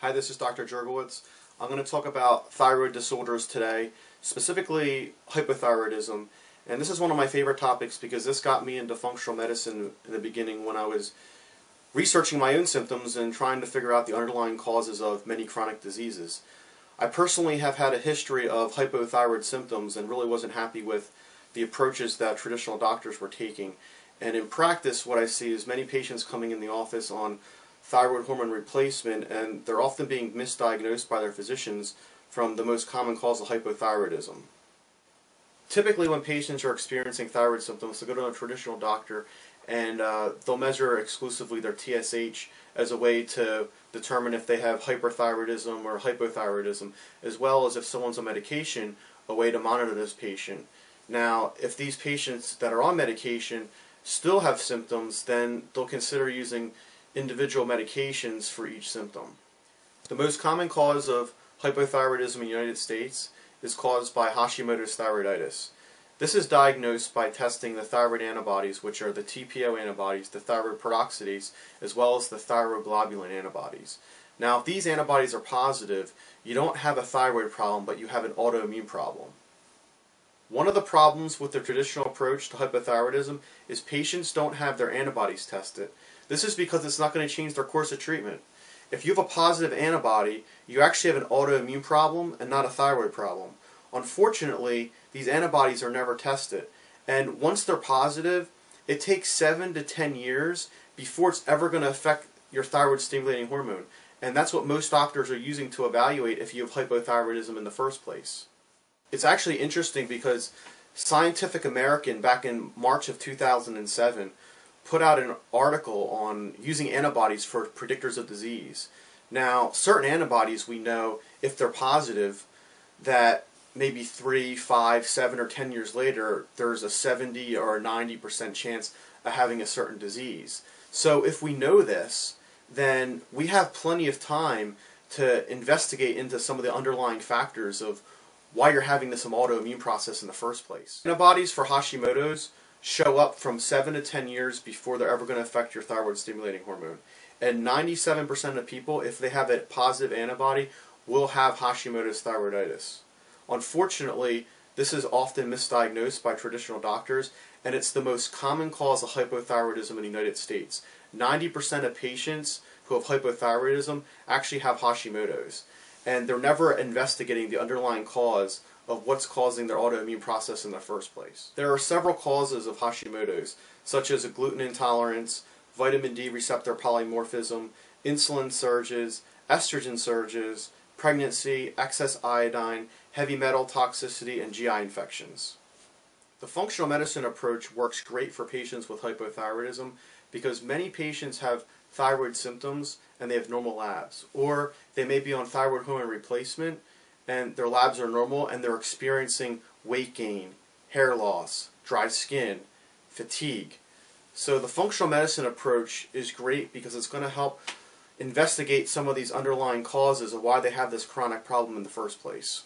Hi, this is Dr. Jurgelewicz. I'm going to talk about thyroid disorders today, specifically hypothyroidism. And this is one of my favorite topics because this got me into functional medicine in the beginning when I was researching my own symptoms and trying to figure out the underlying causes of many chronic diseases. I personally have had a history of hypothyroid symptoms and really wasn't happy with the approaches that traditional doctors were taking. And in practice, what I see is many patients coming in the office on thyroid hormone replacement, and they're often being misdiagnosed by their physicians from the most common cause of hypothyroidism. Typically, when patients are experiencing thyroid symptoms, they'll go to a traditional doctor and they'll measure exclusively their TSH as a way to determine if they have hyperthyroidism or hypothyroidism, as well as if someone's on medication, a way to monitor this patient. Now, if these patients that are on medication still have symptoms, then they'll consider using individual medications for each symptom. The most common cause of hypothyroidism in the United States is caused by Hashimoto's thyroiditis. This is diagnosed by testing the thyroid antibodies, which are the TPO antibodies, the thyroid peroxidase, as well as the thyroglobulin antibodies. Now, if these antibodies are positive, you don't have a thyroid problem, but you have an autoimmune problem. One of the problems with the traditional approach to hypothyroidism is patients don't have their antibodies tested. This is because it's not going to change their course of treatment. If you have a positive antibody, you actually have an autoimmune problem and not a thyroid problem. Unfortunately, these antibodies are never tested. And once they're positive, it takes 7 to 10 years before it's ever going to affect your thyroid stimulating hormone. And that's what most doctors are using to evaluate if you have hypothyroidism in the first place. It's actually interesting because Scientific American, back in March of 2007, put out an article on using antibodies for predictors of disease. Now, certain antibodies we know, if they're positive, that maybe 3, 5, 7, or 10 years later, there's a 70 or a 90% chance of having a certain disease. So if we know this, then we have plenty of time to investigate into some of the underlying factors of why you're having this autoimmune process in the first place. Antibodies for Hashimoto's show up from 7 to 10 years before they're ever going to affect your thyroid stimulating hormone. And 97% of people, if they have a positive antibody, will have Hashimoto's thyroiditis. Unfortunately, this is often misdiagnosed by traditional doctors, and it's the most common cause of hypothyroidism in the United States. 90% of patients who have hypothyroidism actually have Hashimoto's, and they're never investigating the underlying cause of what's causing their autoimmune process in the first place. There are several causes of Hashimoto's, such as a gluten intolerance, vitamin D receptor polymorphism, insulin surges, estrogen surges, pregnancy, excess iodine, heavy metal toxicity, and GI infections. The functional medicine approach works great for patients with hypothyroidism because many patients have thyroid symptoms and they have normal labs, or they may be on thyroid hormone replacement and their labs are normal and they're experiencing weight gain, hair loss, dry skin, fatigue. So the functional medicine approach is great because it's going to help investigate some of these underlying causes of why they have this chronic problem in the first place.